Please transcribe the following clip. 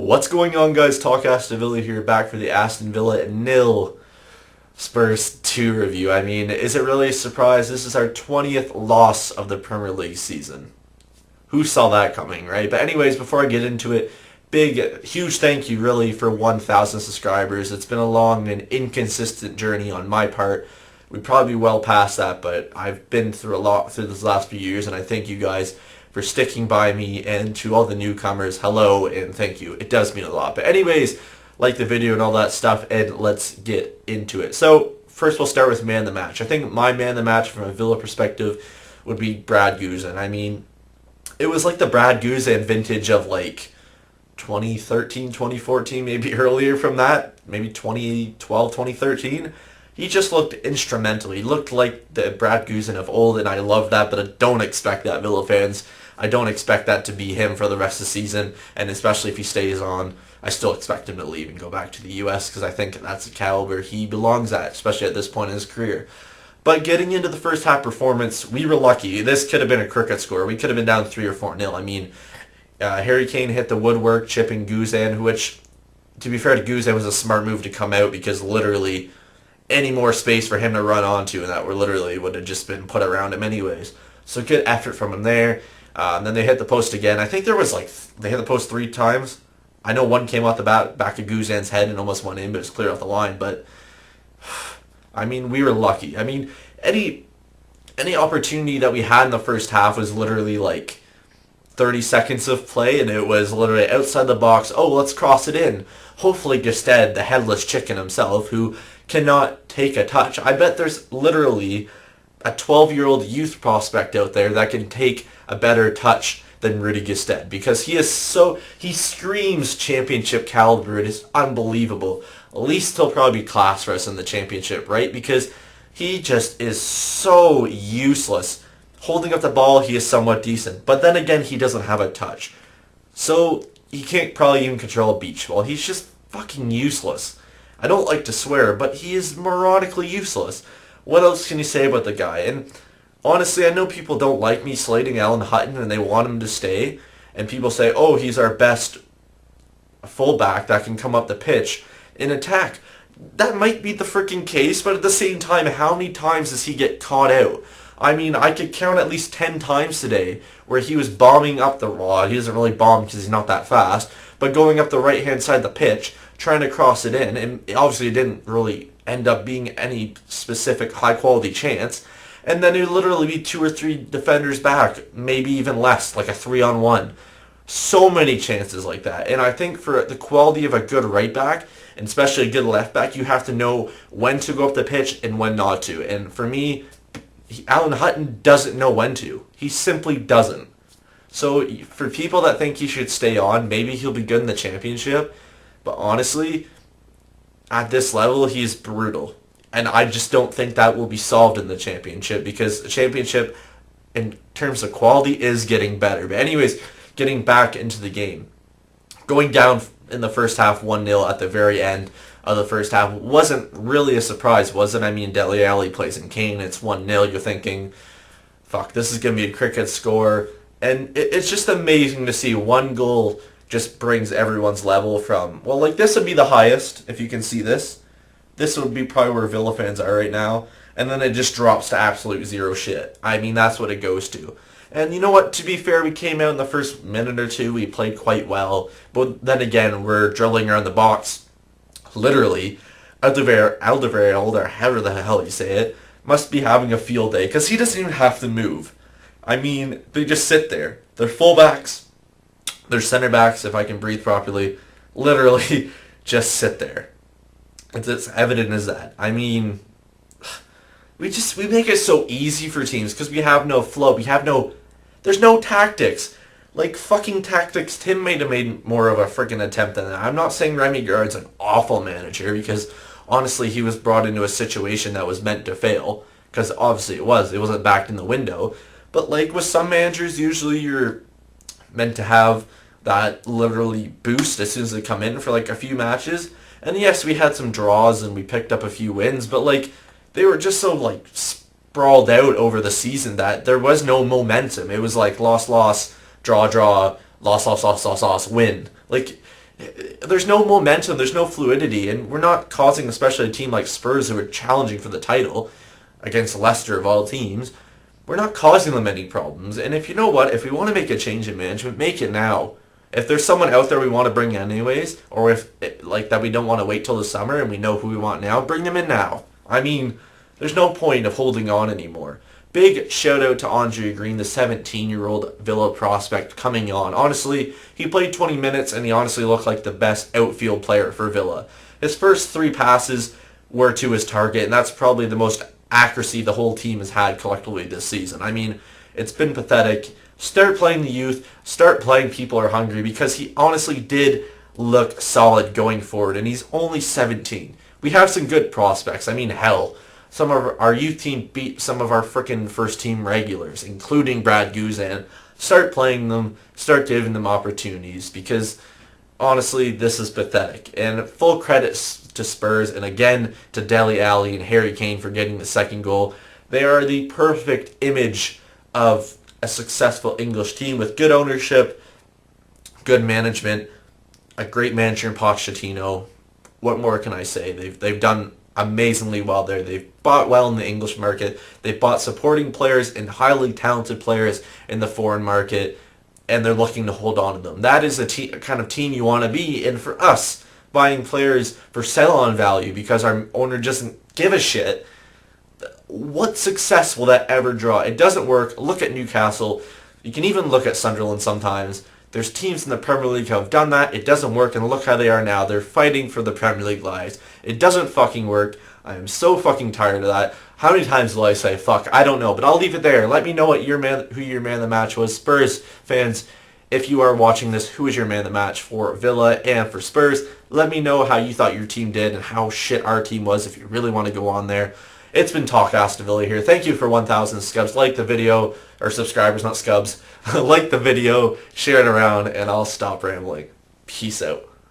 What's going on, guys? TalkAstonVilla here, back for the Aston Villa 0, Spurs 2 review. I mean, is it really a surprise? This is our 20th loss of the Premier League season. Who saw that coming, right? But anyways, before I get into it, huge thank you really for 1,000 subscribers. It's been a long and inconsistent journey on my part. We'd probably be well past that, but I've been through a lot through this last few years, and I thank you guys for sticking by me, and to all the newcomers, hello and thank you. It does mean a lot. But anyways, like the video and all that stuff, and let's get into it. So first we'll start with man of the match. I think my man of the match from a Villa perspective would be Brad Guzan. I mean, it was like the Brad Guzan vintage of like 2013, 2014, maybe earlier from that, maybe 2012, 2013. He just looked instrumental. He looked like the Brad Guzan of old, and I love that, but I don't expect that, Villa fans. I don't expect that to be him for the rest of the season, and especially if he stays on, I still expect him to leave and go back to the U.S. because I think that's the caliber he belongs at, especially at this point in his career. But getting into the first half performance, we were lucky. This could have been a cricket score. We could have been down 3 or 4-0. I mean, Harry Kane hit the woodwork, chipping Guzan, which, to be fair to Guzan, was a smart move to come out because literally any more space for him to run onto, and that would have just been put around him anyways. So good effort from him there. And then they hit the post again. I think there was they hit the post 3 times. I know one came off the back of Guzan's head and almost went in, but it's clear off the line. But I mean, we were lucky. I mean, any opportunity that we had in the first half was literally like 30 seconds of play, and it was literally outside the box. Oh, let's cross it in. Hopefully Gusted, the headless chicken himself, who cannot take a touch. I bet there's literally a 12-year-old youth prospect out there that can take a better touch than Rudy Gusted, because he screams championship caliber. It is unbelievable. At least he'll probably be class for us in the championship, right? Because he just is so useless. Holding up the ball, he is somewhat decent, but then again, he doesn't have a touch. So he can't probably even control a beach ball. He's just fucking useless. I don't like to swear, but he is moronically useless. What else can you say about the guy? And honestly, I know people don't like me slating Alan Hutton and they want him to stay. And people say, oh, he's our best fullback that can come up the pitch in attack. That might be the freaking case, but at the same time, how many times does he get caught out? I mean, I could count at least 10 times today where he was bombing up the rod. He doesn't really bomb because he's not that fast, but going up the right-hand side of the pitch, trying to cross it in, and obviously it didn't really end up being any specific high-quality chance, and then it would literally be 2 or 3 defenders back, maybe even less, like a 3-on-1. So many chances like that, and I think for the quality of a good right back, and especially a good left back, you have to know when to go up the pitch and when not to, and for me, Alan Hutton doesn't know when to. He simply doesn't. So for people that think he should stay on, maybe he'll be good in the championship, but honestly, at this level, he's brutal. And I just don't think that will be solved in the championship, because the championship, in terms of quality, is getting better. But anyways, getting back into the game. Going down in the first half 1-0 at the very end of the first half wasn't really a surprise, was it? I mean, Dele Alli plays in Kane. It's 1-0. You're thinking, fuck, this is going to be a cricket score. And it's just amazing to see one goal just brings everyone's level from, well, like this would be the highest, if you can see this. This would be probably where Villa fans are right now. And then it just drops to absolute zero shit. I mean, that's what it goes to. And you know what? To be fair, we came out in the first minute or two. We played quite well. But then again, we're drilling around the box. Literally, Alderweireld, or however the hell you say it, must be having a field day, because he doesn't even have to move. I mean, they just sit there. They're fullbacks. They're center backs, if I can breathe properly. Literally, just sit there. It's as evident as that. I mean, we make it so easy for teams because we have no flow. There's no tactics. Like fucking tactics, Tim might have made more of a freaking attempt than that. I'm not saying Remy Gard's an awful manager, because honestly he was brought into a situation that was meant to fail, because obviously it wasn't backed in the window. But like with some managers, usually you're meant to have that literally boost as soon as they come in for like a few matches. And yes, we had some draws and we picked up a few wins, but like they were just so like sprawled out over the season that there was no momentum. It was like loss, draw, loss, win. Like There's no momentum, there's no fluidity, and we're not causing, especially a team like Spurs who are challenging for the title against Leicester of all teams, we're not causing them any problems. And if you know what, if we want to make a change in management, make it now. If there's someone out there we want to bring anyways, or if like that we don't want to wait till the summer and we know who we want now, bring them in now. I mean, there's no point of holding on anymore. Big shout out to Andre Green, the 17-year-old Villa prospect coming on. Honestly, he played 20 minutes and he honestly looked like the best outfield player for Villa. His first 3 passes were to his target, and that's probably the most accuracy the whole team has had collectively this season. I mean, it's been pathetic. Start playing the youth. Start playing people are hungry, because he honestly did look solid going forward, and he's only 17. We have some good prospects. I mean, hell, some of our youth team beat some of our frickin' first team regulars, including Brad Guzan. Start playing them. Start giving them opportunities, because honestly, this is pathetic. And full credits to Spurs, and again to Dele Alli and Harry Kane for getting the second goal. They are the perfect image of a successful English team with good ownership, good management, a great manager in Pochettino. What more can I say? They've done amazingly well there. They've bought well in the English market. They've bought supporting players and highly talented players in the foreign market, and they're looking to hold on to them. That is a kind of team you want to be. And for us, buying players for sell-on value because our owner doesn't give a shit, what success will that ever draw? It doesn't work. Look at Newcastle. You can even look at Sunderland sometimes. There's teams in the Premier League who have done that. It doesn't work, and look how they are now. They're fighting for the Premier League lives. It doesn't fucking work. I am so fucking tired of that. How many times will I say fuck? I don't know, but I'll leave it there. Let me know who your man of the match was. Spurs fans, if you are watching this, who is your man of the match for Villa and for Spurs? Let me know how you thought your team did and how shit our team was if you really want to go on there. It's been TalkAstonVilla here. Thank you for 1,000 scubs. Like the video, or subscribers, not scubs. Like the video, share it around, and I'll stop rambling. Peace out.